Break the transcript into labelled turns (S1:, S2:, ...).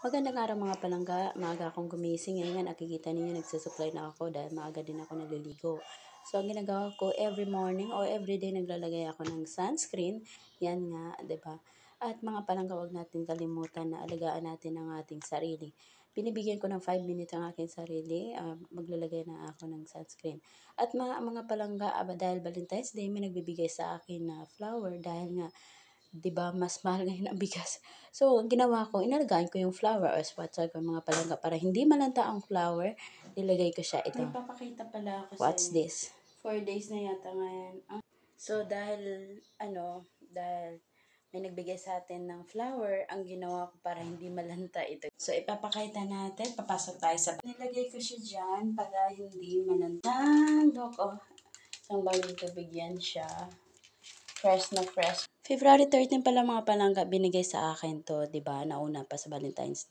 S1: Magandang araw mga palangga, maaga akong gumising. Ngayon nga nakikita ninyo nagsusuklay na ako dahil maaga din ako naliligo. So ang ginagawa ko every morning or every day naglalagay ako ng sunscreen. Yan nga, 'di ba? At mga palangga, wag natin kalimutan na alagaan natin ang ating sarili. Binibigyan ko ng 5 minutes ang aking sarili, maglalagay na ako ng sunscreen. At mga palangga, dahil Valentine's Day, may nagbibigay sa akin na flower dahil nga 'di ba mas mahal ngayon ang bigas. So, ang ginawa ko, inalagaan ko yung flower or spatchal ko mga palangga para hindi malanta ang flower, nilagay ko siya ito. May papakita pala ako What's sa inyo. This? 4 days na yata ngayon. So, dahil may nagbigay sa atin ng flower, ang ginawa ko para hindi malanta ito. So, ipapakita natin, papasok tayo sa nilagay ko siya dyan para hindi malanta. Look, isang bagong tubig yan siya. Fresh na fresh. February 13 pala mga palangga, binigay sa akin to, 'di ba? Nauna pa sa Valentine's Day.